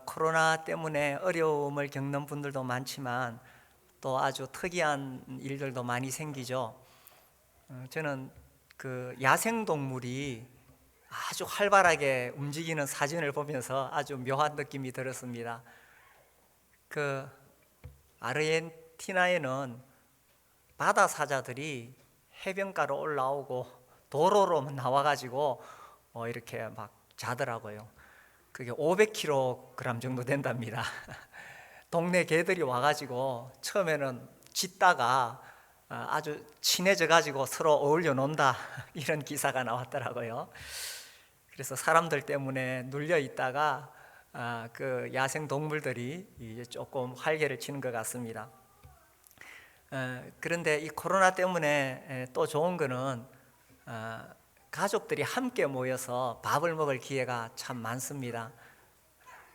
코로나 때문에 어려움을 겪는 분들도 많지만 또 아주 특이한 일들도 많이 생기죠. 저는 그 야생동물이 아주 활발하게 움직이는 사진을 보면서 아주 묘한 느낌이 들었습니다. 그 아르헨티나에는 바다 사자들이 해변가로 올라오고 도로로 나와가지고 이렇게 막 자더라고요. 그게 500kg 정도 된답니다. 동네 개들이 와가지고 처음에는 짖다가 아주 친해져 가지고 서로 어울려 논다 이런 기사가 나왔더라고요. 그래서 사람들 때문에 눌려 있다가 그 야생 동물들이 이제 조금 활개를 치는 것 같습니다. 그런데 이 코로나 때문에 또 좋은 거는 가족들이 함께 모여서 밥을 먹을 기회가 참 많습니다.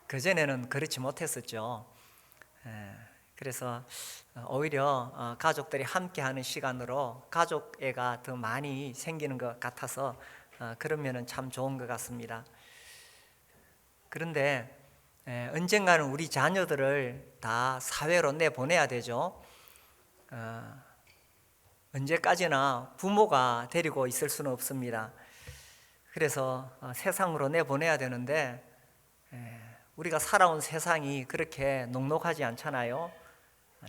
그전에는 그렇지 못했었죠. 그래서 오히려 가족들이 함께하는 시간으로 가족애가 더 많이 생기는 것 같아서 그런 면은 참 좋은 것 같습니다. 그런데 언젠가는 우리 자녀들을 다 사회로 내보내야 되죠. 언제까지나 부모가 데리고 있을 수는 없습니다. 그래서 세상으로 내보내야 되는데 우리가 살아온 세상이 그렇게 녹록하지 않잖아요.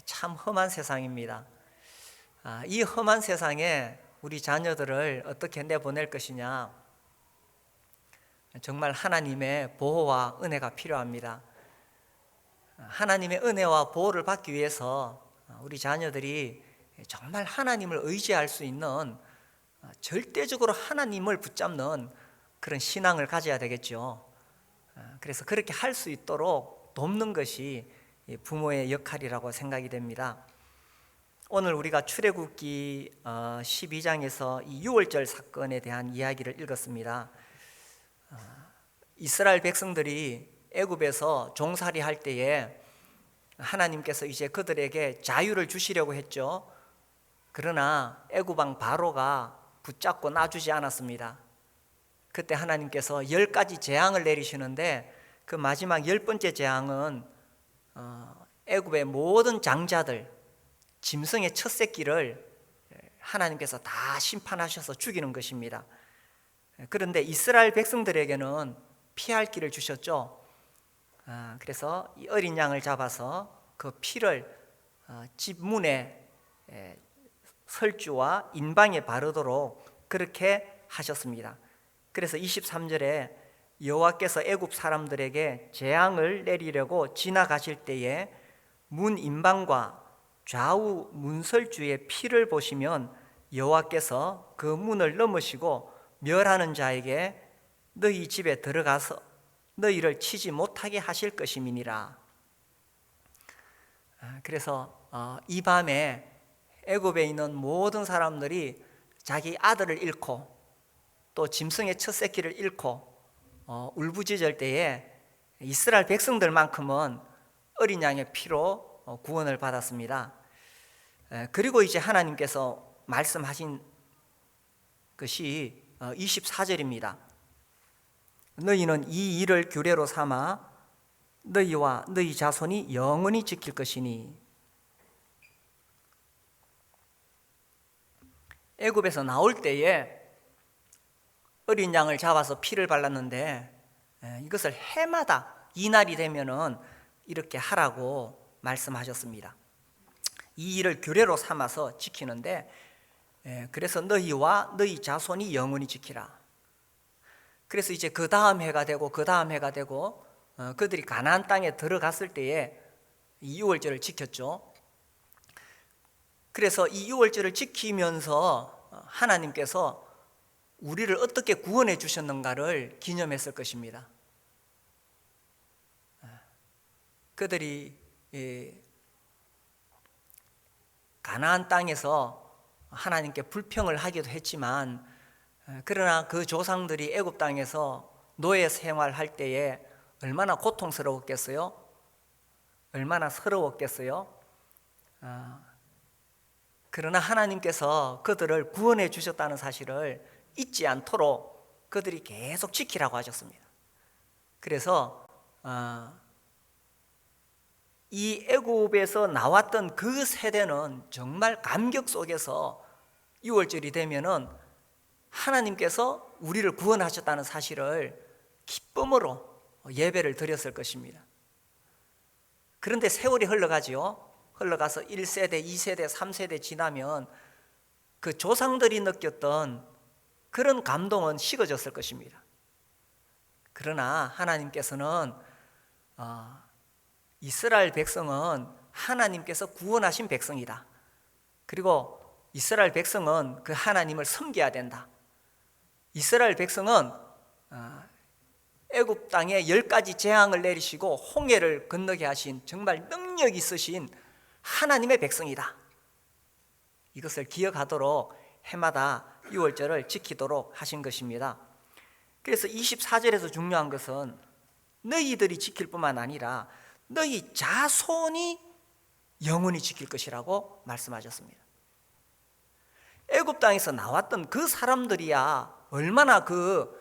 참 험한 세상입니다. 이 험한 세상에 우리 자녀들을 어떻게 내보낼 것이냐, 정말 하나님의 보호와 은혜가 필요합니다. 하나님의 은혜와 보호를 받기 위해서 우리 자녀들이 정말 하나님을 의지할 수 있는, 절대적으로 하나님을 붙잡는 그런 신앙을 가져야 되겠죠. 그래서 그렇게 할 수 있도록 돕는 것이 부모의 역할이라고 생각이 됩니다. 오늘 우리가 출애굽기 12장에서 이 유월절 사건에 대한 이야기를 읽었습니다. 이스라엘 백성들이 애굽에서 종살이 할 때에 하나님께서 이제 그들에게 자유를 주시려고 했죠. 그러나 애굽 왕 바로가 붙잡고 놔주지 않았습니다. 그때 하나님께서 10가지 재앙을 내리시는데 그 마지막 10번째 재앙은 애굽의 모든 장자들, 짐승의 첫 새끼를 하나님께서 다 심판하셔서 죽이는 것입니다. 그런데 이스라엘 백성들에게는 피할 길을 주셨죠. 그래서 이 어린 양을 잡아서 그 피를 집 문에 설주와 인방에 바르도록 그렇게 하셨습니다. 그래서 23절에 여호와께서 애굽 사람들에게 재앙을 내리려고 지나가실 때에 문 인방과 좌우 문설주의 피를 보시면 여호와께서 그 문을 넘으시고 멸하는 자에게 너희 집에 들어가서 너희를 치지 못하게 하실 것임이니라. 그래서 이 밤에 애굽에 있는 모든 사람들이 자기 아들을 잃고 또 짐승의 첫 새끼를 잃고 울부짖을 때에 이스라엘 백성들만큼은 어린 양의 피로 구원을 받았습니다. 그리고 이제 하나님께서 말씀하신 것이 24절입니다. 너희는 이 일을 규례로 삼아 너희와 너희 자손이 영원히 지킬 것이니. 애굽에서 나올 때에 어린 양을 잡아서 피를 발랐는데 이것을 해마다 이날이 되면은 이렇게 하라고 말씀하셨습니다. 이 일을 규례로 삼아서 지키는데 그래서 너희와 너희 자손이 영원히 지키라. 그래서 이제 그 다음 해가 되고 그 다음 해가 되고 그들이 가나안 땅에 들어갔을 때에 이 유월절을 지켰죠. 그래서 이 유월절을 지키면서 하나님께서 우리를 어떻게 구원해 주셨는가를 기념했을 것입니다. 그들이 가나안 땅에서 하나님께 불평을 하기도 했지만 그러나 그 조상들이 애굽 땅에서 노예 생활할 때에 얼마나 고통스러웠겠어요? 얼마나 서러웠겠어요? 그러나 하나님께서 그들을 구원해 주셨다는 사실을 잊지 않도록 그들이 계속 지키라고 하셨습니다. 그래서 이 애굽에서 나왔던 그 세대는 정말 감격 속에서 6월절이 되면은 하나님께서 우리를 구원하셨다는 사실을 기쁨으로 예배를 드렸을 것입니다. 그런데 세월이 흘러가지요. 흘러가서 1세대, 2세대, 3세대 지나면 그 조상들이 느꼈던 그런 감동은 식어졌을 것입니다. 그러나 하나님께서는 이스라엘 백성은 하나님께서 구원하신 백성이다. 그리고 이스라엘 백성은 그 하나님을 섬겨야 된다. 이스라엘 백성은 애굽 땅에 10가지 재앙을 내리시고 홍해를 건너게 하신 정말 능력 있으신 하나님의 백성이다. 이것을 기억하도록 해마다 6월절을 지키도록 하신 것입니다. 그래서 24절에서 중요한 것은 너희들이 지킬 뿐만 아니라 너희 자손이 영원히 지킬 것이라고 말씀하셨습니다. 애굽 땅에서 나왔던 그 사람들이야 얼마나 그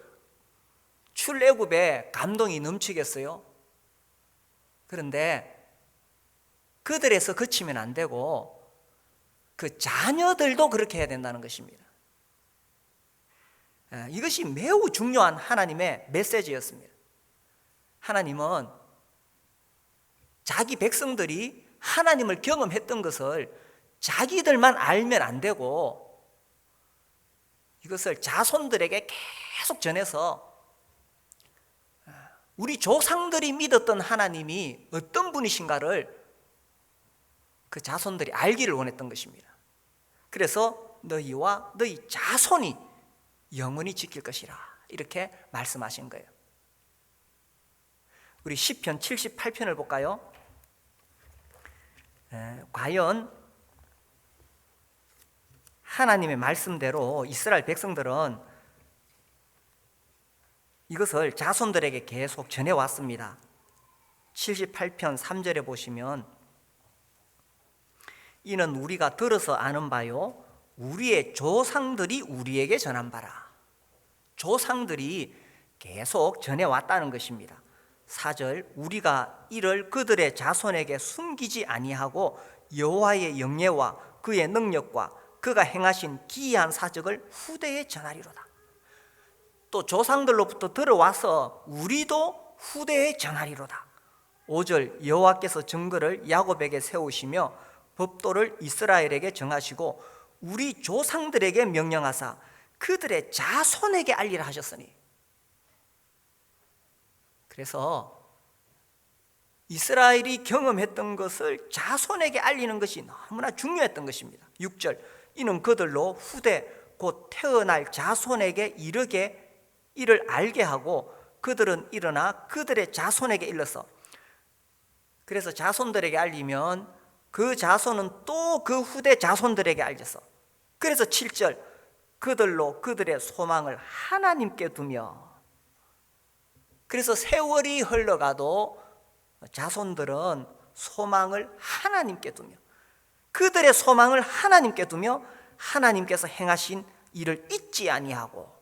출애굽에 감동이 넘치겠어요. 그런데 그들에서 그치면 안 되고 그 자녀들도 그렇게 해야 된다는 것입니다. 이것이 매우 중요한 하나님의 메시지였습니다. 하나님은 자기 백성들이 하나님을 경험했던 것을 자기들만 알면 안 되고 이것을 자손들에게 계속 전해서 우리 조상들이 믿었던 하나님이 어떤 분이신가를 그 자손들이 알기를 원했던 것입니다. 그래서 너희와 너희 자손이 영원히 지킬 것이라 이렇게 말씀하신 거예요. 우리 시편 78편을 볼까요? 과연 하나님의 말씀대로 이스라엘 백성들은 이것을 자손들에게 계속 전해왔습니다. 78편 3절에 보시면 이는 우리가 들어서 아는 바요 우리의 조상들이 우리에게 전한 바라. 조상들이 계속 전해왔다는 것입니다. 4절 우리가 이를 그들의 자손에게 숨기지 아니하고 여호와의 영예와 그의 능력과 그가 행하신 기이한 사적을 후대에 전하리로다. 또 조상들로부터 들어와서 우리도 후대에 전하리로다. 5절 여호와께서 증거를 야곱에게 세우시며 법도를 이스라엘에게 정하시고 우리 조상들에게 명령하사 그들의 자손에게 알리라 하셨으니. 그래서 이스라엘이 경험했던 것을 자손에게 알리는 것이 너무나 중요했던 것입니다. 6절 이는 그들로 후대 곧 태어날 자손에게 이를 알게 하고 그들은 일어나 그들의 자손에게 일러서. 그래서 자손들에게 알리면 그 자손은 또 그 후대 자손들에게 알려서. 그래서 7절 그들로 그들의 소망을 하나님께 두며. 그래서 세월이 흘러가도 자손들은 소망을 하나님께 두며 그들의 소망을 하나님께 두며 하나님께서 행하신 일을 잊지 아니하고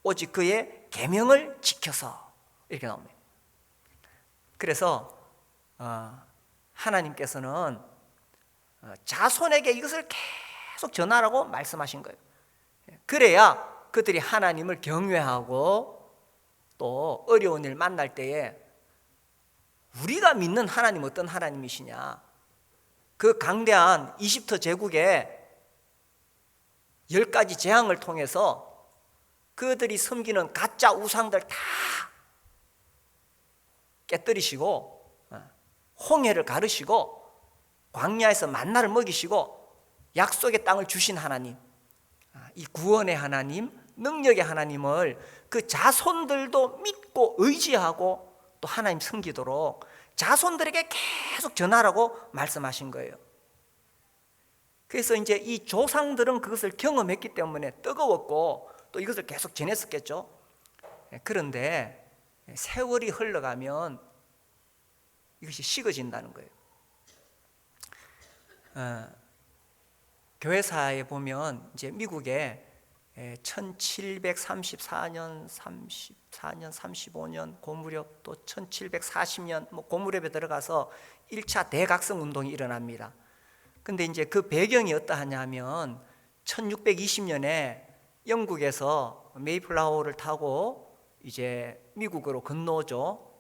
오직 그의 계명을 지켜서 이렇게 나옵니다. 그래서 하나님께서는 자손에게 이것을 계속 전하라고 말씀하신 거예요. 그래야 그들이 하나님을 경외하고 또 어려운 일 만날 때에 우리가 믿는 하나님 어떤 하나님이시냐, 그 강대한 이집트 제국의 10가지 재앙을 통해서 그들이 섬기는 가짜 우상들 다 깨뜨리시고 홍해를 가르시고 광야에서 만나를 먹이시고 약속의 땅을 주신 하나님, 이 구원의 하나님, 능력의 하나님을 그 자손들도 믿고 의지하고 또 하나님 섬기도록 자손들에게 계속 전하라고 말씀하신 거예요. 그래서 이제 이 조상들은 그것을 경험했기 때문에 뜨거웠고 또 이것을 계속 전했었겠죠. 그런데 세월이 흘러가면 이것이 식어진다는 거예요. 교회사에 보면 이제 미국에 1734년, 34년, 35년 그 무렵, 또 1740년 그 무렵에 들어가서 1차 대각성 운동이 일어납니다. 근데 이제 그 배경이 어떠하냐면 1620년에 영국에서 메이플라워를 타고 이제 미국으로 건너오죠.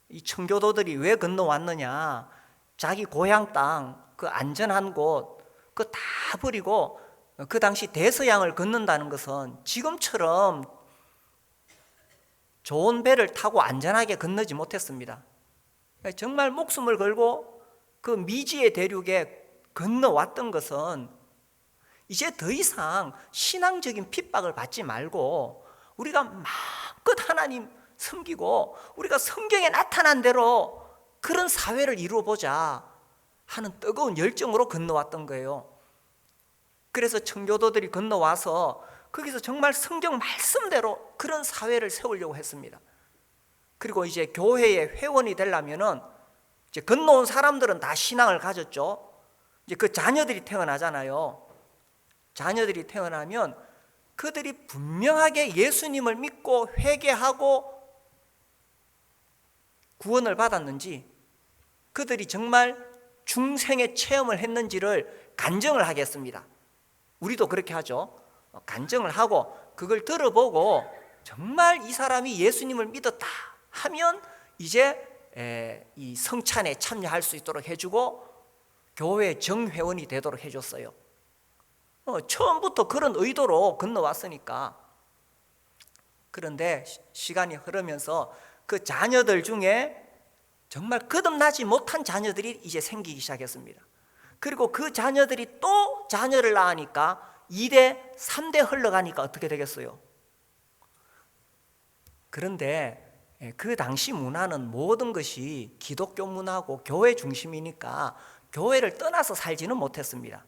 이 청교도들이 왜 건너왔느냐? 자기 고향 땅, 그 안전한 곳, 그거 다 버리고 그 당시 대서양을 건넌다는 것은 지금처럼 좋은 배를 타고 안전하게 건너지 못했습니다. 정말 목숨을 걸고 그 미지의 대륙에 건너왔던 것은 이제 더 이상 신앙적인 핍박을 받지 말고 우리가 마음껏 하나님 섬기고 우리가 성경에 나타난 대로 그런 사회를 이루어보자 하는 뜨거운 열정으로 건너왔던 거예요. 그래서 청교도들이 건너와서 거기서 정말 성경 말씀대로 그런 사회를 세우려고 했습니다. 그리고 이제 교회의 회원이 되려면은 이제 건너온 사람들은 다 신앙을 가졌죠. 이제 그 자녀들이 태어나잖아요. 자녀들이 태어나면 그들이 분명하게 예수님을 믿고 회개하고 구원을 받았는지, 그들이 정말 중생의 체험을 했는지를 간증을 하겠습니다. 우리도 그렇게 하죠. 간증을 하고 그걸 들어보고 정말 이 사람이 예수님을 믿었다 하면 이제 이 성찬에 참여할 수 있도록 해주고 교회 정회원이 되도록 해줬어요. 처음부터 그런 의도로 건너왔으니까. 그런데 시간이 흐르면서 그 자녀들 중에 정말 거듭나지 못한 자녀들이 이제 생기기 시작했습니다. 그리고 그 자녀들이 또 자녀를 낳으니까 2대, 3대 흘러가니까 어떻게 되겠어요? 그런데 그 당시 문화는 모든 것이 기독교 문화고 교회 중심이니까 교회를 떠나서 살지는 못했습니다.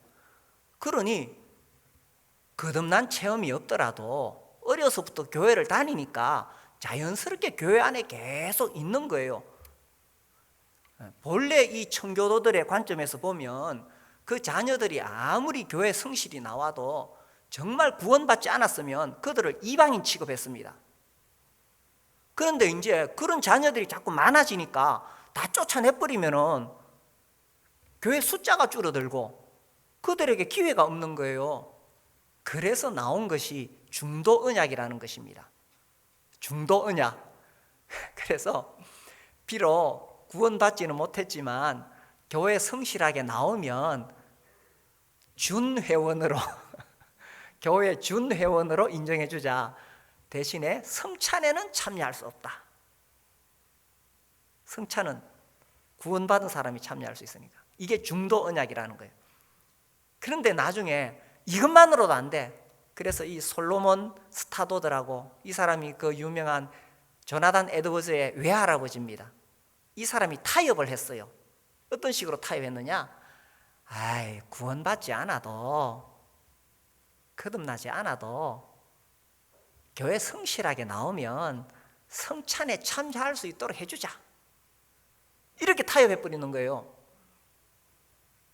그러니 거듭난 체험이 없더라도 어려서부터 교회를 다니니까 자연스럽게 교회 안에 계속 있는 거예요. 본래 이 청교도들의 관점에서 보면 그 자녀들이 아무리 교회 성실히 나와도 정말 구원받지 않았으면 그들을 이방인 취급했습니다. 그런데 이제 그런 자녀들이 자꾸 많아지니까 다 쫓아내버리면은 교회 숫자가 줄어들고 그들에게 기회가 없는 거예요. 그래서 나온 것이 중도 언약이라는 것입니다. 중도 언약. 그래서 비록 구원받지는 못했지만 교회 성실하게 나오면 준회원으로 교회 준회원으로 인정해 주자. 대신에 성찬에는 참여할 수 없다. 성찬은 구원받은 사람이 참여할 수 있으니까. 이게 중도 언약이라는 거예요. 그런데 나중에 이것만으로도 안 돼. 그래서 이 솔로몬 스타도드라고, 이 사람이 그 유명한 조나단 에드워즈의 외할아버지입니다. 이 사람이 타협을 했어요. 어떤 식으로 타협했느냐? 구원받지 않아도, 거듭나지 않아도 교회 성실하게 나오면 성찬에 참여할 수 있도록 해주자. 이렇게 타협해버리는 거예요.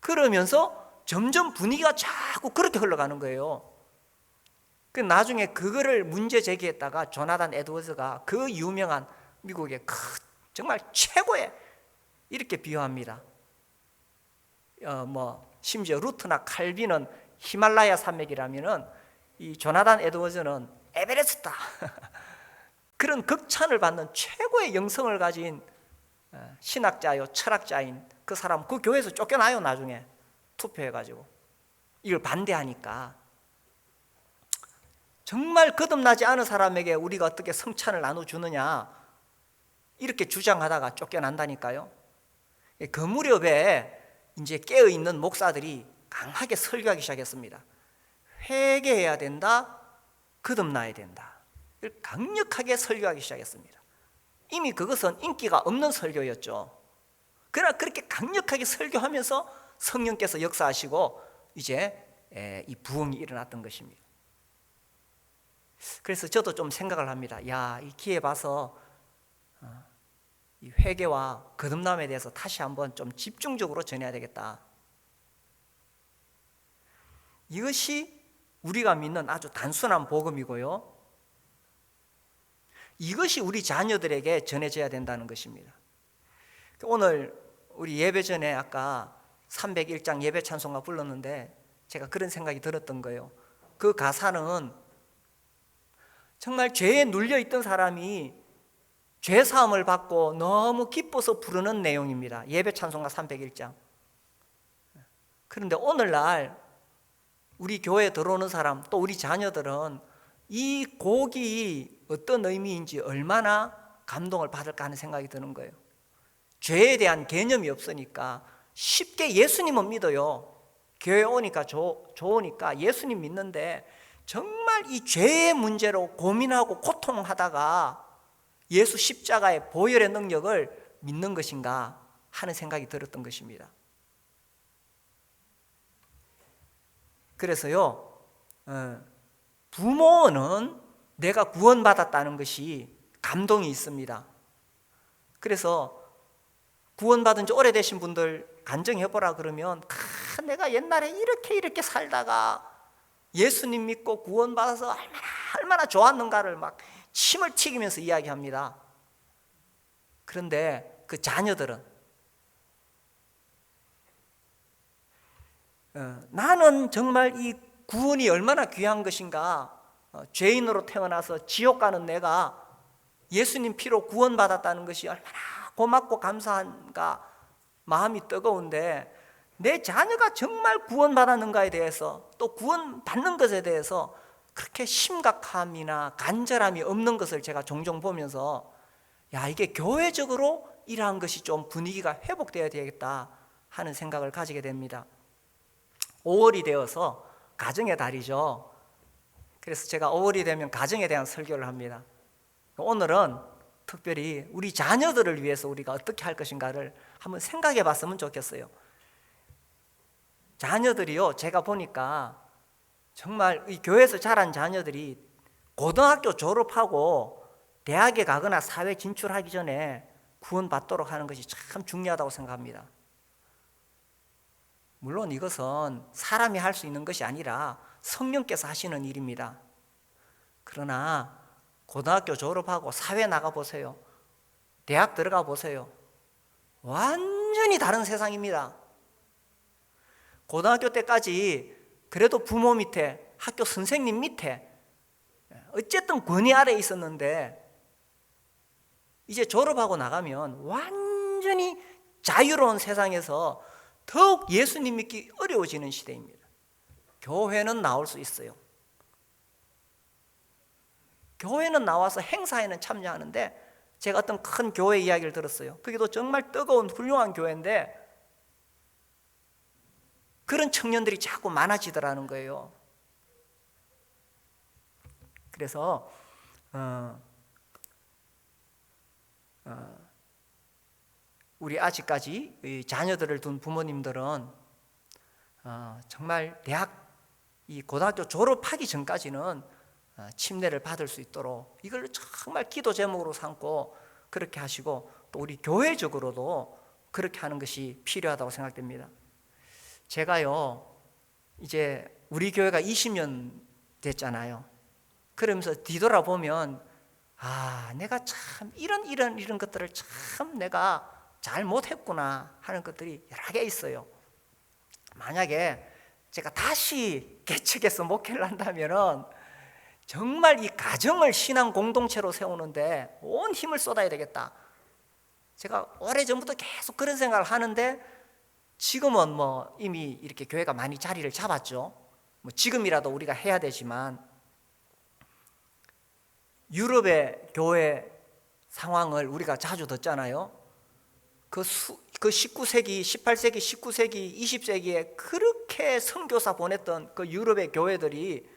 그러면서 점점 분위기가 자꾸 그렇게 흘러가는 거예요. 그 나중에 그거를 문제 제기했다가 조나단 에드워즈가 그 유명한 미국의 정말 최고의, 이렇게 비유합니다. 심지어 루트나 칼빈은 히말라야 산맥이라면은 이 조나단 에드워즈는 에베레스트다. 그런 극찬을 받는 최고의 영성을 가진 신학자요, 철학자인 그 사람, 그 교회에서 쫓겨나요. 나중에 투표해가지고 이걸 반대하니까. 정말 거듭나지 않은 사람에게 우리가 어떻게 성찬을 나눠주느냐, 이렇게 주장하다가 쫓겨난다니까요. 그 무렵에 이제 깨어있는 목사들이 강하게 설교하기 시작했습니다. 회개해야 된다, 거듭나야 된다. 강력하게 설교하기 시작했습니다. 이미 그것은 인기가 없는 설교였죠. 그러나 그렇게 강력하게 설교하면서 성령께서 역사하시고 이제 이 부흥이 일어났던 것입니다. 그래서 저도 좀 생각을 합니다. 이 기회 봐서 이 회개와 거듭남에 대해서 다시 한번 좀 집중적으로 전해야 되겠다. 이것이 우리가 믿는 아주 단순한 복음이고요. 이것이 우리 자녀들에게 전해져야 된다는 것입니다. 오늘 우리 예배 전에 아까 301장 예배 찬송가 불렀는데 제가 그런 생각이 들었던 거예요. 그 가사는 정말 죄에 눌려있던 사람이 죄 사함을 받고 너무 기뻐서 부르는 내용입니다. 예배 찬송가 301장. 그런데 오늘날 우리 교회에 들어오는 사람, 또 우리 자녀들은 이 곡이 어떤 의미인지 얼마나 감동을 받을까 하는 생각이 드는 거예요. 죄에 대한 개념이 없으니까 쉽게 예수님은 믿어요. 교회 오니까 좋으니까 예수님 믿는데 정말 이 죄의 문제로 고민하고 고통하다가 예수 십자가의 보혈의 능력을 믿는 것인가 하는 생각이 들었던 것입니다. 그래서요, 부모는 내가 구원받았다는 것이 감동이 있습니다. 그래서 구원받은 지 오래되신 분들 간증해보라 그러면 내가 옛날에 이렇게 살다가 예수님 믿고 구원받아서 얼마나 좋았는가를 막 침을 튀기면서 이야기합니다. 그런데 그 자녀들은 나는 정말 이 구원이 얼마나 귀한 것인가, 죄인으로 태어나서 지옥 가는 내가 예수님 피로 구원받았다는 것이 얼마나 고맙고 감사한가 마음이 뜨거운데 내 자녀가 정말 구원받았는가에 대해서 또 구원받는 것에 대해서 그렇게 심각함이나 간절함이 없는 것을 제가 종종 보면서 이게 교회적으로 이러한 것이 좀 분위기가 회복되어야 되겠다 하는 생각을 가지게 됩니다. 5월이 되어서 가정의 달이죠. 그래서 제가 5월이 되면 가정에 대한 설교를 합니다. 오늘은 특별히 우리 자녀들을 위해서 우리가 어떻게 할 것인가를 한번 생각해 봤으면 좋겠어요. 자녀들이요, 제가 보니까 정말 이 교회에서 자란 자녀들이 고등학교 졸업하고 대학에 가거나 사회 진출하기 전에 구원받도록 하는 것이 참 중요하다고 생각합니다. 물론 이것은 사람이 할 수 있는 것이 아니라 성령께서 하시는 일입니다. 그러나 고등학교 졸업하고 사회 나가보세요. 대학 들어가 보세요. 완전히 다른 세상입니다. 고등학교 때까지 그래도 부모 밑에, 학교 선생님 밑에 어쨌든 권위 아래에 있었는데 이제 졸업하고 나가면 완전히 자유로운 세상에서 더욱 예수님 믿기 어려워지는 시대입니다. 교회는 나올 수 있어요. 교회는 나와서 행사에는 참여하는데 제가 어떤 큰 교회 이야기를 들었어요. 그게도 정말 뜨거운 훌륭한 교회인데 그런 청년들이 자꾸 많아지더라는 거예요. 그래서 우리 아직까지 자녀들을 둔 부모님들은 정말 이 고등학교 졸업하기 전까지는 침례를 받을 수 있도록 이걸 정말 기도 제목으로 삼고 그렇게 하시고 또 우리 교회적으로도 그렇게 하는 것이 필요하다고 생각됩니다. 제가요 이제 우리 교회가 20년 됐잖아요. 그러면서 뒤돌아보면 내가 참 이런 것들을 참 내가 잘 못했구나 하는 것들이 여러 개 있어요. 만약에 제가 다시 개척해서 목회를 한다면은 정말 이 가정을 신앙 공동체로 세우는데 온 힘을 쏟아야 되겠다. 제가 오래전부터 계속 그런 생각을 하는데 지금은 이미 이렇게 교회가 많이 자리를 잡았죠. 지금이라도 우리가 해야 되지만 유럽의 교회 상황을 우리가 자주 듣잖아요. 그 19세기, 18세기, 19세기, 20세기에 그렇게 선교사 보냈던 그 유럽의 교회들이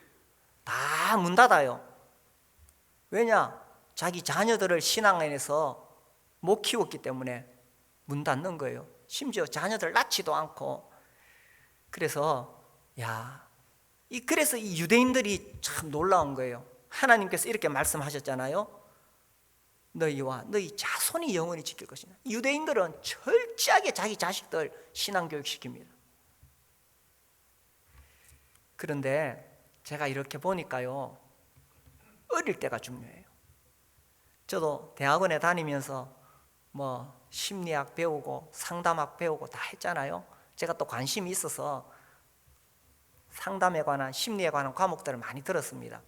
다 문 닫아요. 왜냐? 자기 자녀들을 신앙 안에서 못 키웠기 때문에 문 닫는 거예요. 심지어 자녀들 낳지도 않고. 그래서 그래서 이 유대인들이 참 놀라운 거예요. 하나님께서 이렇게 말씀하셨잖아요. 너희와 너희 자손이 영원히 지킬 것이다. 유대인들은 철저하게 자기 자식들 신앙교육 시킵니다. 그런데 제가 이렇게 보니까요, 어릴 때가 중요해요. 저도 대학원에 다니면서 뭐 심리학 배우고 상담학 배우고 다 했잖아요. 제가 또 관심이 있어서 상담에 관한, 심리에 관한 과목들을 많이 들었습니다.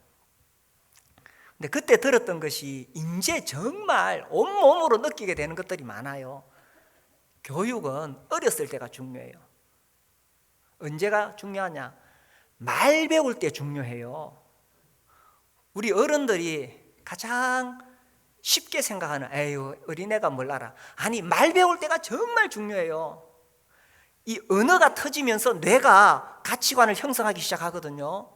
근데 그때 들었던 것이 이제 정말 온몸으로 느끼게 되는 것들이 많아요. 교육은 어렸을 때가 중요해요. 언제가 중요하냐? 말 배울 때 중요해요. 우리 어른들이 가장 쉽게 생각하는, 에휴, 어린애가 뭘 알아. 아니, 말 배울 때가 정말 중요해요. 이 언어가 터지면서 뇌가 가치관을 형성하기 시작하거든요.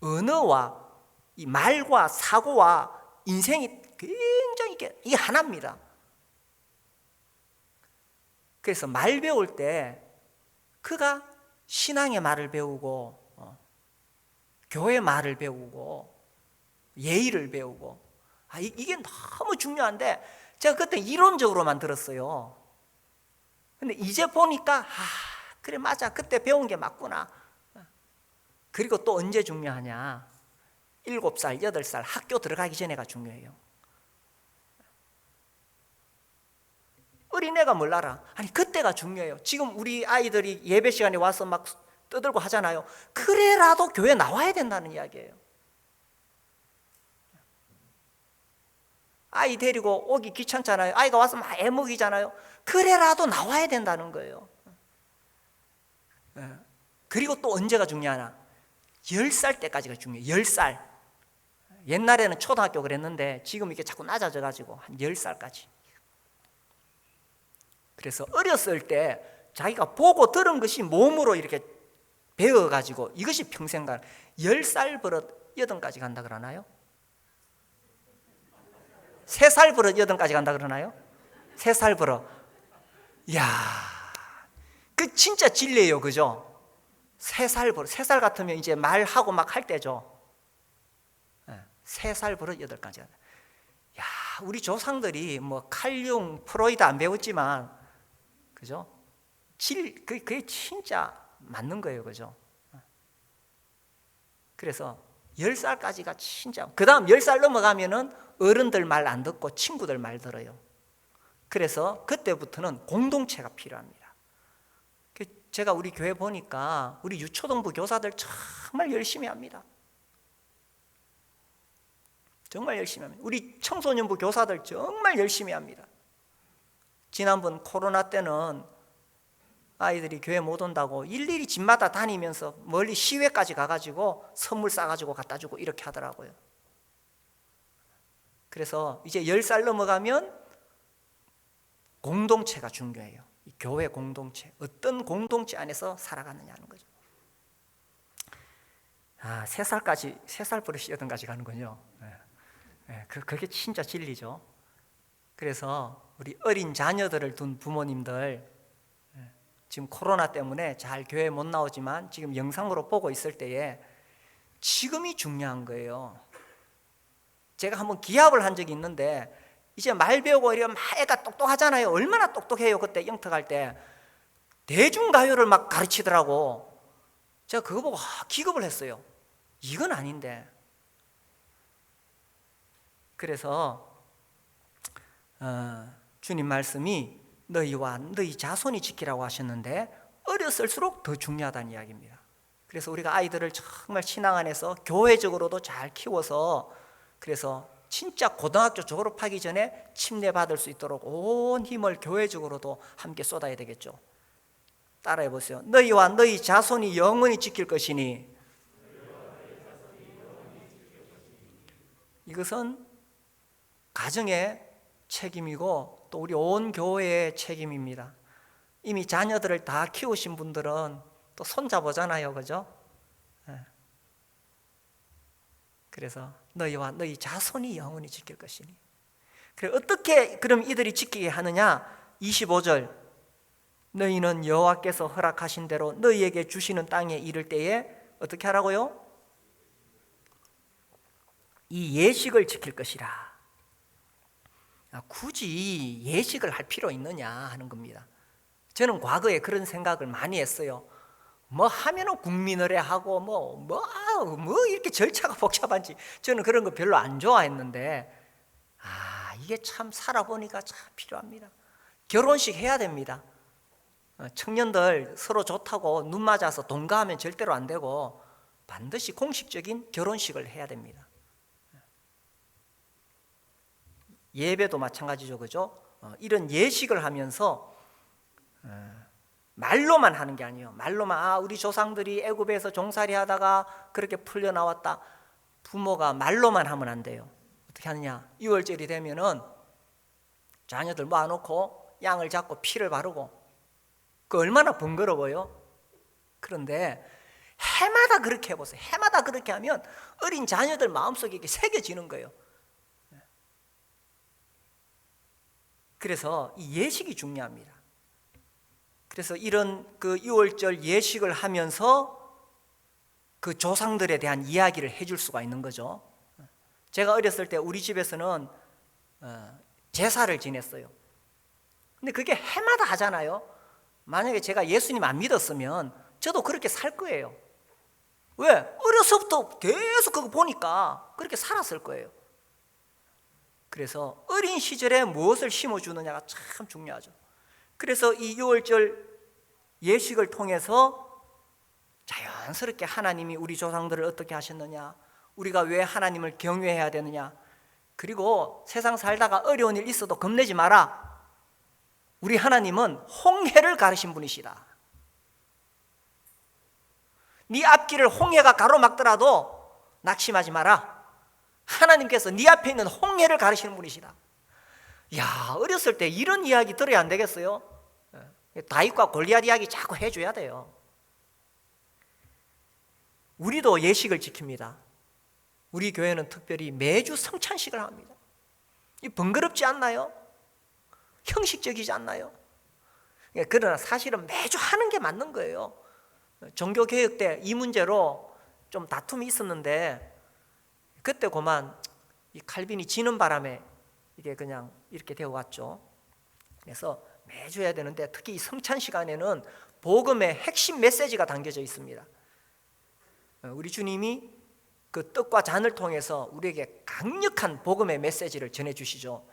언어와 이 말과 사고와 인생이 굉장히 이 하나입니다. 그래서 말 배울 때 그가 신앙의 말을 배우고 교회 말을 배우고 예의를 배우고 이게 너무 중요한데 제가 그때 이론적으로만 들었어요. 근데 이제 보니까 그래 맞아, 그때 배운 게 맞구나. 그리고 또 언제 중요하냐? 7살, 8살 학교 들어가기 전에가 중요해요. 어린애가 뭘 알아? 아니, 그때가 중요해요. 지금 우리 아이들이 예배 시간에 와서 막 떠들고 하잖아요. 그래라도 교회 나와야 된다는 이야기예요. 아이 데리고 오기 귀찮잖아요. 아이가 와서 막 애먹이잖아요. 그래라도 나와야 된다는 거예요. 그리고 또 언제가 중요하나? 10살 때까지가 중요해요. 10살. 옛날에는 초등학교 그랬는데 지금 이게 자꾸 낮아져가지고 한 10살까지. 그래서 어렸을 때 자기가 보고 들은 것이 몸으로 이렇게 배워가지고 이것이 평생 간 10살 버릇 8까지 간다 그러나요? 3살 버릇 8까지 간다 그러나요? 3살 버릇. 이야, 그 진짜 진리예요, 그죠? 3살 버릇. 3살 같으면 이제 말하고 막 할 때죠. 3살 버릇 8까지 간다. 야, 우리 조상들이 뭐 칼융, 프로이드 안 배웠지만, 그죠? 그게 진짜 맞는 거예요, 그죠? 그래서 10살까지가 진짜, 그 다음 10살 넘어가면은 어른들 말 안 듣고 친구들 말 들어요. 그래서 그때부터는 공동체가 필요합니다. 제가 우리 교회 보니까 우리 유초등부 교사들 정말 열심히 합니다. 정말 열심히 합니다. 우리 청소년부 교사들 정말 열심히 합니다. 지난번 코로나 때는 아이들이 교회 못 온다고 일일이 집마다 다니면서 멀리 시외까지 가가지고 선물 싸가지고 갖다 주고 이렇게 하더라고요. 그래서 이제 10살 넘어가면 공동체가 중요해요. 이 교회 공동체, 어떤 공동체 안에서 살아가느냐 하는 거죠. 3살까지, 3살 버릇이 8까지 가는군요. 그게 진짜 진리죠. 그래서 우리 어린 자녀들을 둔 부모님들, 지금 코로나 때문에 잘 교회 못 나오지만 지금 영상으로 보고 있을 때에 지금이 중요한 거예요. 제가 한번 기합을 한 적이 있는데 이제 말 배우고 이러면 애가 똑똑하잖아요. 얼마나 똑똑해요. 그때 영특할 때 대중가요를 막 가르치더라고. 제가 그거 보고 기겁을 했어요. 이건 아닌데. 그래서 주님 말씀이 너희와 너희 자손이 지키라고 하셨는데 어렸을수록 더 중요하다는 이야기입니다. 그래서 우리가 아이들을 정말 신앙 안에서 교회적으로도 잘 키워서, 그래서 진짜 고등학교 졸업하기 전에 침례받을 수 있도록 온 힘을 교회적으로도 함께 쏟아야 되겠죠. 따라해 보세요. 너희와 너희 자손이 영원히 지킬 것이니. 이것은 가정의 책임이고 또 우리 온 교회의 책임입니다. 이미 자녀들을 다 키우신 분들은 또 손잡아잖아요, 그죠? 그래서 너희와 너희 자손이 영원히 지킬 것이니. 그래, 어떻게 그럼 이들이 지키게 하느냐? 25절, 너희는 여호와께서 허락하신 대로 너희에게 주시는 땅에 이를 때에 어떻게 하라고요? 이 예식을 지킬 것이라. 굳이 예식을 할 필요 있느냐 하는 겁니다. 저는 과거에 그런 생각을 많이 했어요. 뭐 하면은 국민의례 하고 뭐 이렇게 절차가 복잡한지 저는 그런 거 별로 안 좋아했는데, 이게 참 살아보니까 참 필요합니다. 결혼식 해야 됩니다. 청년들 서로 좋다고 눈 맞아서 동거하면 절대로 안 되고 반드시 공식적인 결혼식을 해야 됩니다. 예배도 마찬가지죠, 그죠? 이런 예식을 하면서 말로만 하는 게 아니에요. 말로만 우리 조상들이 애굽에서 종살이 하다가 그렇게 풀려 나왔다. 부모가 말로만 하면 안 돼요. 어떻게 하느냐? 6월절이 되면은 자녀들 모아놓고 양을 잡고 피를 바르고, 그 얼마나 번거로워요. 그런데 해마다 그렇게 해보세요. 해마다 그렇게 하면 어린 자녀들 마음속에 이게 새겨지는 거예요. 그래서 이 예식이 중요합니다. 그래서 이런 그 6월절 예식을 하면서 그 조상들에 대한 이야기를 해줄 수가 있는 거죠. 제가 어렸을 때 우리 집에서는 제사를 지냈어요. 근데 그게 해마다 하잖아요. 만약에 제가 예수님 안 믿었으면 저도 그렇게 살 거예요. 왜? 어려서부터 계속 그거 보니까 그렇게 살았을 거예요. 그래서 어린 시절에 무엇을 심어주느냐가 참 중요하죠. 그래서 이 6월절 예식을 통해서 자연스럽게 하나님이 우리 조상들을 어떻게 하셨느냐, 우리가 왜 하나님을 경외해야 되느냐, 그리고 세상 살다가 어려운 일 있어도 겁내지 마라. 우리 하나님은 홍해를 가르신 분이시다. 네 앞길을 홍해가 가로막더라도 낙심하지 마라. 하나님께서 네 앞에 있는 홍해를 가르치는 분이시다. 야, 어렸을 때 이런 이야기 들어야 안 되겠어요? 다윗과 골리앗 이야기 자꾸 해줘야 돼요. 우리도 예식을 지킵니다. 우리 교회는 특별히 매주 성찬식을 합니다. 이 번거롭지 않나요? 형식적이지 않나요? 그러나 사실은 매주 하는 게 맞는 거예요. 종교개혁 때 이 문제로 좀 다툼이 있었는데, 그때 그만 이 칼빈이 지는 바람에 이게 그냥 이렇게 되어 왔죠. 그래서 매주 해야 되는데, 특히 이 성찬 시간에는 복음의 핵심 메시지가 담겨져 있습니다. 우리 주님이 그 떡과 잔을 통해서 우리에게 강력한 복음의 메시지를 전해주시죠.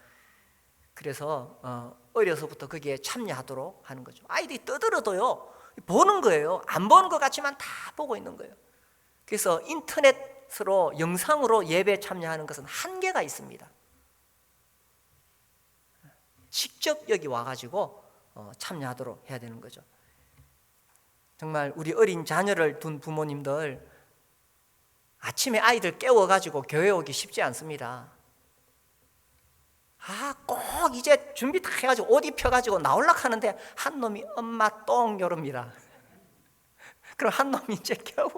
그래서 어려서부터 거기에 참여하도록 하는 거죠. 아이들이 떠들어도요 보는 거예요. 안 보는 것 같지만 다 보고 있는 거예요. 그래서 인터넷으로 영상으로 예배에 참여하는 것은 한계가 있습니다. 직접 여기 와가지고 참여하도록 해야 되는 거죠. 정말 우리 어린 자녀를 둔 부모님들, 아침에 아이들 깨워가지고 교회 오기 쉽지 않습니다. 꼭 이제 준비 다 해가지고 옷 입혀가지고 나오려고 하는데 한 놈이 엄마 똥 요럽니다. 그럼 한 놈이 이제 겨우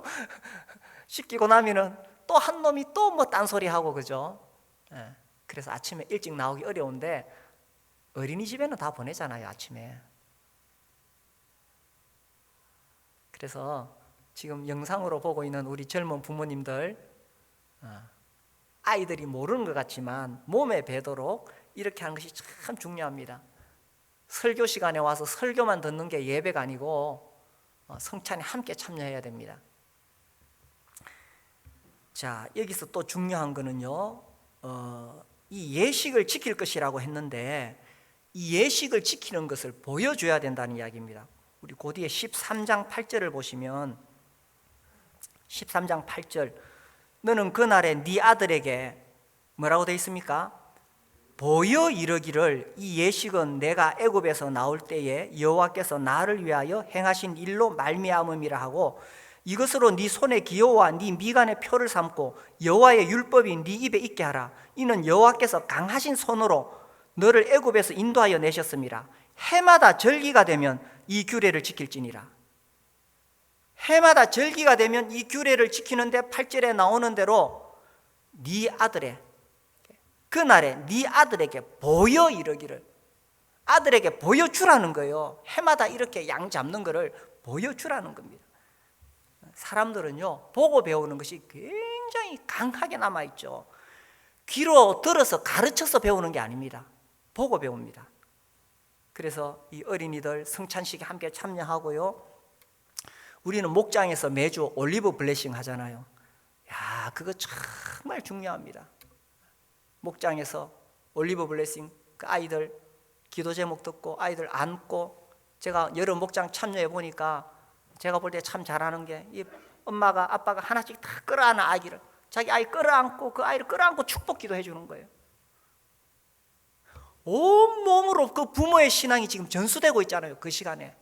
씻기고 나면은 또 한 놈이 또 뭐 딴소리 하고, 그죠? 그래서 아침에 일찍 나오기 어려운데 어린이집에는 다 보내잖아요, 아침에. 그래서 지금 영상으로 보고 있는 우리 젊은 부모님들, 아이들이 모르는 것 같지만 몸에 배도록 이렇게 하는 것이 참 중요합니다. 설교 시간에 와서 설교만 듣는 게 예배가 아니고 성찬에 함께 참여해야 됩니다. 자, 여기서 또 중요한 거는요, 이 예식을 지킬 것이라고 했는데 이 예식을 지키는 것을 보여줘야 된다는 이야기입니다. 우리 그 뒤에 13장 8절을 보시면, 13장 8절, 너는 그날에 네 아들에게 뭐라고 되어 있습니까? 보여 이르기를 이 예식은 내가 애굽에서 나올 때에 여호와께서 나를 위하여 행하신 일로 말미암음이라 하고, 이것으로 네 손의 기호와 네 미간의 표를 삼고 여호와의 율법이 네 입에 있게 하라. 이는 여호와께서 강하신 손으로 너를 애굽에서 인도하여 내셨음이라. 해마다 절기가 되면 이 규례를 지킬지니라. 해마다 절기가 되면 이 규례를 지키는데 8절에 나오는 대로 네 아들의, 그날에 네 아들에게 보여 이르기를, 아들에게 보여주라는 거예요. 해마다 이렇게 양 잡는 거를 보여주라는 겁니다. 사람들은요 보고 배우는 것이 굉장히 강하게 남아있죠. 귀로 들어서 가르쳐서 배우는 게 아닙니다. 보고 배웁니다. 그래서 이 어린이들 성찬식에 함께 참여하고요, 우리는 목장에서 매주 올리브 블레싱 하잖아요. 야, 그거 정말 중요합니다. 목장에서 올리브 블레싱, 그 아이들 기도 제목 듣고 아이들 안고, 제가 여러 목장 참여해 보니까 제가 볼 때 참 잘하는 게, 이 엄마가 아빠가 하나씩 다 끌어안아 아기를, 자기 아이 끌어안고 그 아이를 끌어안고 축복 기도해 주는 거예요. 온몸으로 그 부모의 신앙이 지금 전수되고 있잖아요. 그 시간에.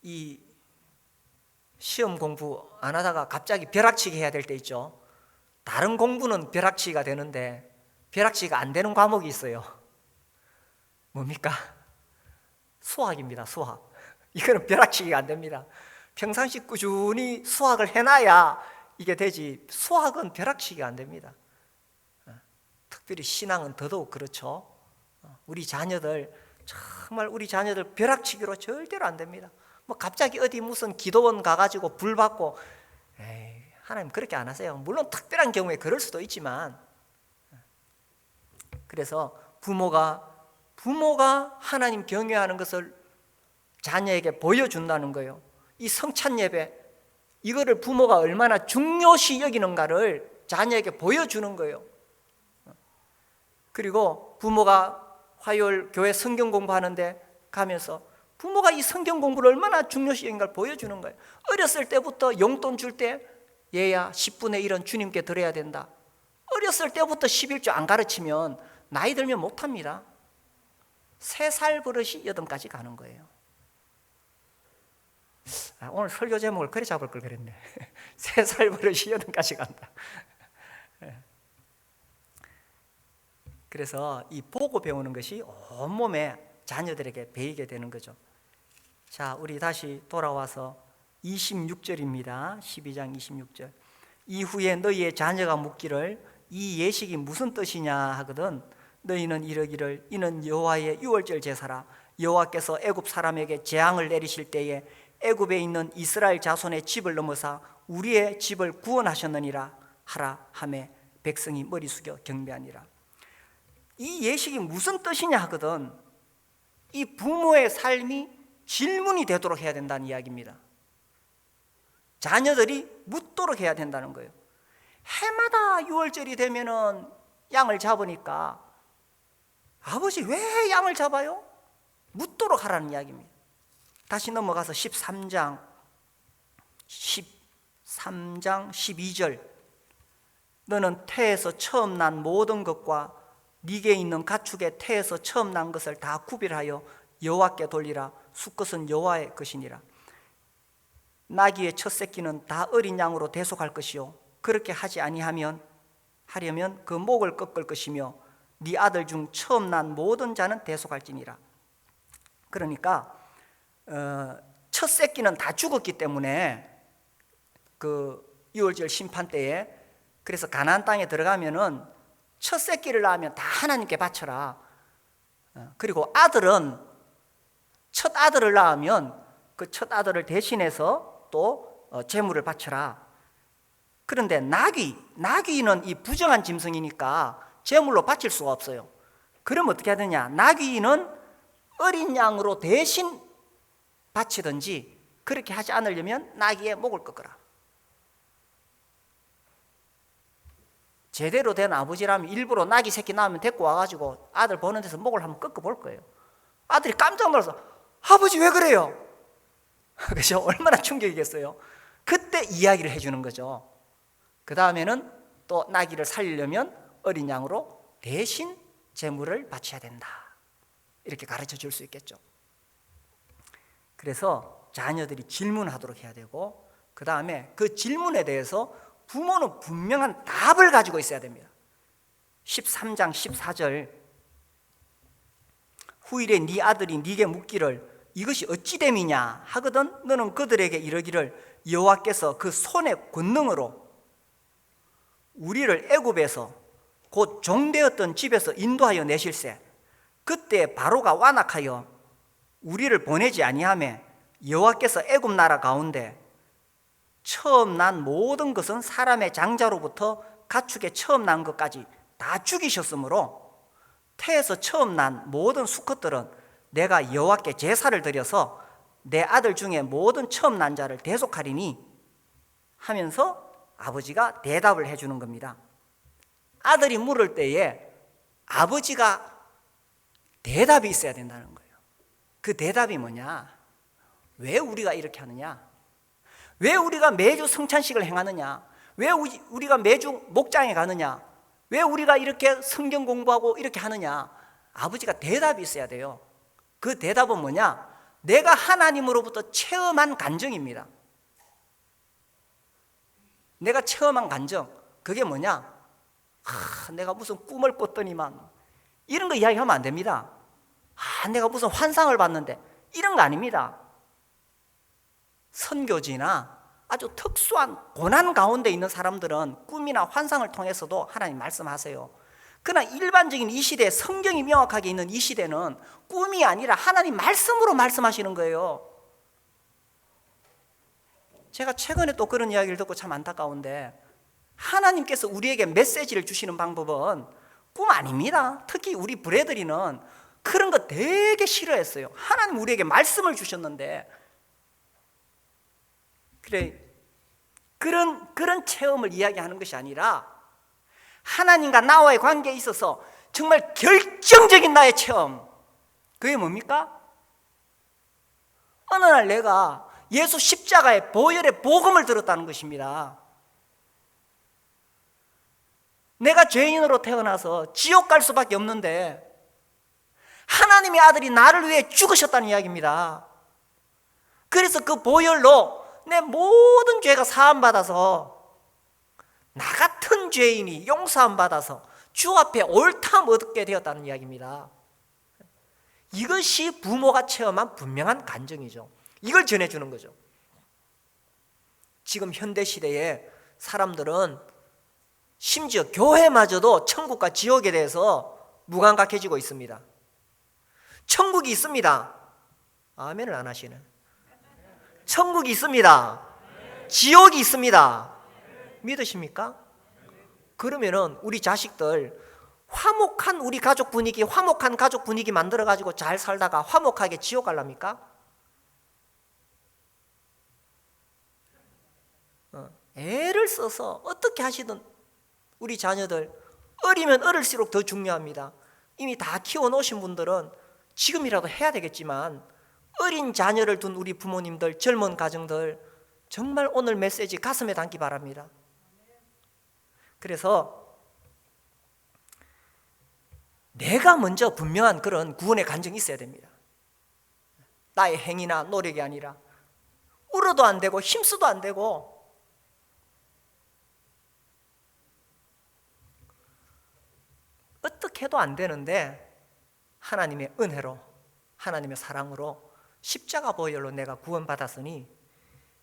이 시험 공부 안 하다가 갑자기 벼락치기 해야 될 때 있죠. 다른 공부는 벼락치기가 되는데 벼락치기가 안 되는 과목이 있어요. 뭡니까? 수학입니다. 수학. 이거는 벼락치기가 안 됩니다. 평상시 꾸준히 수학을 해놔야 이게 되지, 수학은 벼락치기가 안 됩니다. 특별히 신앙은 더더욱 그렇죠. 우리 자녀들, 정말 우리 자녀들 벼락치기로 절대로 안 됩니다. 뭐 갑자기 어디 무슨 기도원 가가지고 불 받고, 에이, 하나님 그렇게 안 하세요. 물론 특별한 경우에 그럴 수도 있지만, 그래서 부모가 하나님 경외하는 것을 자녀에게 보여준다는 거예요. 이 성찬 예배, 이거를 부모가 얼마나 중요시 여기는가를 자녀에게 보여주는 거예요. 그리고 부모가 화요일 교회 성경 공부하는데 가면서 부모가 이 성경 공부를 얼마나 중요시 여기는가를 보여주는 거예요. 어렸을 때부터 용돈 줄 때, 얘야 10분의 1은 주님께 드려야 된다. 어렸을 때부터 11조 안 가르치면 나이 들면 못합니다. 3살 버릇이 8까지 가는 거예요. 오늘 설교 제목을 그래 잡을 걸 그랬네. 3살 버릇이 8까지 간다. 그래서 이 보고 배우는 것이 온몸에 자녀들에게 배이게 되는 거죠. 자, 우리 다시 돌아와서 26절입니다. 12장 26절. 이후에 너희의 자녀가 묻기를 이 예식이 무슨 뜻이냐 하거든 너희는 이르기를 이는 여호와의 유월절 제사라. 여호와께서 애굽 사람에게 재앙을 내리실 때에 애굽에 있는 이스라엘 자손의 집을 넘어사 우리의 집을 구원하셨느니라 하라 하매 백성이 머리 숙여 경배하니라. 이 예식이 무슨 뜻이냐 하거든 이 부모의 삶이 질문이 되도록 해야 된다는 이야기입니다. 자녀들이 묻도록 해야 된다는 거예요. 해마다 유월절이 되면은 양을 잡으니까 아버지 왜 양을 잡아요? 묻도록 하라는 이야기입니다. 다시 넘어가서 13장 12절. 너는 태에서 처음 난 모든 것과 네게 있는 가축의 태에서 처음 난 것을 다 구별하여 여호와께 돌리라. 수컷은 여호와의 것이니라. 나귀의 첫 새끼는 다 어린 양으로 대속할 것이요 그렇게 하지 아니하면 하려면 그 목을 꺾을 것이며 네 아들 중 처음 난 모든 자는 대속할지니라. 그러니까 첫 새끼는 다 죽었기 때문에 그 유월절 심판 때에, 그래서 가나안 땅에 들어가면은 첫 새끼를 낳으면 다 하나님께 바쳐라. 그리고 아들은 첫 아들을 낳으면 그 첫 아들을 대신해서 또 제물을 바쳐라. 그런데 나귀는 이 부정한 짐승이니까 제물로 바칠 수가 없어요. 그럼 어떻게 해야 되냐? 나귀는 어린 양으로 대신 바치든지, 그렇게 하지 않으려면 나귀의 목을 꺾어라. 제대로 된 아버지라면 일부러 나귀 새끼 낳으면 데리고 와가지고 아들 보는 데서 목을 한번 꺾어볼 거예요. 아들이 깜짝 놀라서 아버지 왜 그래요? 그죠? 얼마나 충격이겠어요. 그때 이야기를 해주는 거죠. 그 다음에는 또 나귀를 살리려면 어린 양으로 대신 제물을 바쳐야 된다. 이렇게 가르쳐 줄 수 있겠죠. 그래서 자녀들이 질문하도록 해야 되고, 그 다음에 그 질문에 대해서 부모는 분명한 답을 가지고 있어야 됩니다. 13장 14절. 후일에 네 아들이 네게 묻기를 이것이 어찌 됨이냐 하거든 너는 그들에게 이르기를 여호와께서 그 손의 권능으로 우리를 애굽에서 곧 종되었던 집에서 인도하여 내실세. 그때 바로가 완악하여 우리를 보내지 아니하매 여호와께서 애굽 나라 가운데 처음 난 모든 것은 사람의 장자로부터 가축의 처음 난 것까지 다 죽이셨으므로 태에서 처음 난 모든 수컷들은 내가 여호와께 제사를 드려서 내 아들 중에 모든 처음 난 자를 대속하리니 하면서 아버지가 대답을 해주는 겁니다. 아들이 물을 때에 아버지가 대답이 있어야 된다는 거예요. 그 대답이 뭐냐? 왜 우리가 이렇게 하느냐? 왜 우리가 매주 성찬식을 행하느냐? 왜 우리가 매주 목장에 가느냐? 왜 우리가 이렇게 성경 공부하고 이렇게 하느냐? 아버지가 대답이 있어야 돼요. 그 대답은 뭐냐? 내가 하나님으로부터 체험한 간증입니다. 내가 체험한 간증, 그게 뭐냐? 내가 무슨 꿈을 꿨더니만, 이런 거 이야기하면 안 됩니다. 내가 무슨 환상을 봤는데, 이런 거 아닙니다. 선교지나 아주 특수한 고난 가운데 있는 사람들은 꿈이나 환상을 통해서도 하나님 말씀하세요. 그러나 일반적인 이 시대에, 성경이 명확하게 있는 이 시대는 꿈이 아니라 하나님 말씀으로 말씀하시는 거예요. 제가 최근에 또 그런 이야기를 듣고 참 안타까운데, 하나님께서 우리에게 메시지를 주시는 방법은 꿈 아닙니다. 특히 우리 브레들이는 그런 거 되게 싫어했어요. 하나님 우리에게 말씀을 주셨는데, 그래, 그런 체험을 이야기하는 것이 아니라 하나님과 나와의 관계에 있어서 정말 결정적인 나의 체험, 그게 뭡니까? 어느 날 내가 예수 십자가의 보혈의 복음을 들었다는 것입니다. 내가 죄인으로 태어나서 지옥 갈 수밖에 없는데 하나님의 아들이 나를 위해 죽으셨다는 이야기입니다. 그래서 그 보혈로 내 모든 죄가 사함받아서 나 같은 죄인이 용서함 받아서 주 앞에 옳다함 얻게 되었다는 이야기입니다. 이것이 부모가 체험한 분명한 간증이죠. 이걸 전해주는 거죠. 지금 현대시대에 사람들은 심지어 교회마저도 천국과 지옥에 대해서 무감각해지고 있습니다. 천국이 있습니다. 아멘을 안 하시네. 천국이 있습니다. 지옥이 있습니다. 믿으십니까? 그러면은 우리 자식들 화목한 우리 가족 분위기, 화목한 가족 분위기 만들어가지고 잘 살다가 화목하게 지옥 갈랍니까? 애를 써서 어떻게 하시든 우리 자녀들 어리면 어릴수록 더 중요합니다. 이미 다 키워놓으신 분들은 지금이라도 해야 되겠지만, 어린 자녀를 둔 우리 부모님들, 젊은 가정들, 정말 오늘 메시지 가슴에 담기 바랍니다. 그래서 내가 먼저 분명한 그런 구원의 간증이 있어야 됩니다. 나의 행위나 노력이 아니라 울어도 안 되고 힘써도 안 되고, 어떻게 해도 안 되는데 하나님의 은혜로, 하나님의 사랑으로 십자가 보혈로 내가 구원받았으니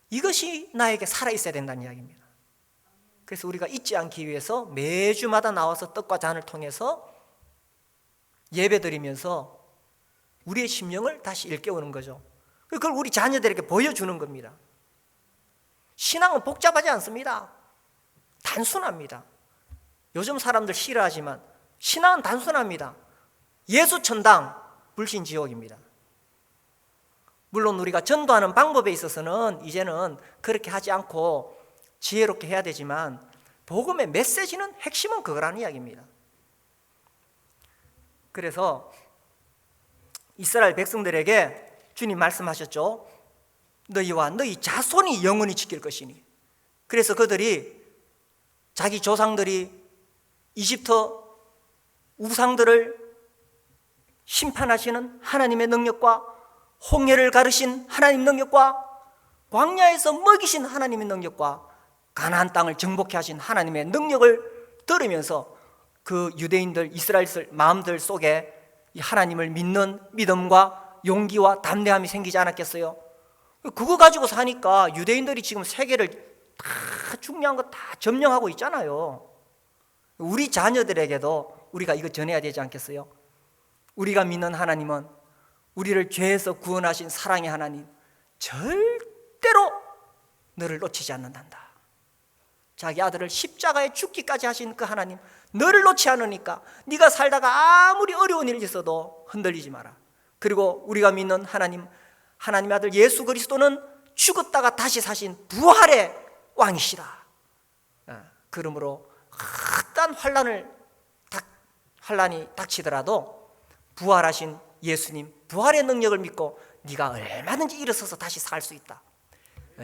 이것이 나에게 살아있어야 된다는 이야기입니다. 그래서 우리가 잊지 않기 위해서 매주마다 나와서 떡과 잔을 통해서 예배드리면서 우리의 심령을 다시 일깨우는 거죠. 그걸 우리 자녀들에게 보여주는 겁니다. 신앙은 복잡하지 않습니다. 단순합니다. 요즘 사람들 싫어하지만 신앙은 단순합니다. 예수 천당, 불신 지옥입니다. 물론 우리가 전도하는 방법에 있어서는 이제는 그렇게 하지 않고 지혜롭게 해야 되지만, 복음의 메시지는, 핵심은 그거라는 이야기입니다. 그래서 이스라엘 백성들에게 주님 말씀하셨죠. 너희와 너희 자손이 영원히 지킬 것이니. 그래서 그들이 자기 조상들이 이집트 우상들을 심판하시는 하나님의 능력과 홍해를 가르신 하나님의 능력과 광야에서 먹이신 하나님의 능력과 가나안 땅을 정복해 하신 하나님의 능력을 들으면서 그 유대인들, 이스라엘들 마음들 속에 이 하나님을 믿는 믿음과 용기와 담대함이 생기지 않았겠어요? 그거 가지고 사니까 유대인들이 지금 세계를 다 중요한 거 다 점령하고 있잖아요. 우리 자녀들에게도 우리가 이거 전해야 되지 않겠어요? 우리가 믿는 하나님은 우리를 죄에서 구원하신 사랑의 하나님, 절대로 너를 놓치지 않는단다. 자기 아들을 십자가에 죽기까지 하신 그 하나님, 너를 놓지 않으니까 네가 살다가 아무리 어려운 일이 있어도 흔들리지 마라. 그리고 우리가 믿는 하나님의 아들 예수 그리스도는 죽었다가 다시 사신 부활의 왕이시다. 그러므로 어떤 환란이 닥치더라도 부활하신 예수님, 부활의 능력을 믿고 네가 얼마든지 일어서서 다시 살 수 있다.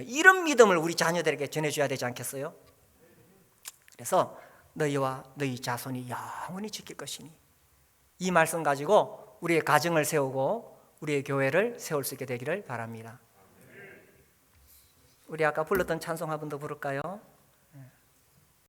이런 믿음을 우리 자녀들에게 전해줘야 되지 않겠어요? 그래서 너희와 너희 자손이 영원히 지킬 것이니, 이 말씀 가지고 우리의 가정을 세우고 우리의 교회를 세울 수 있게 되기를 바랍니다. 우리 아까 불렀던 찬송 한 번 더 부를까요?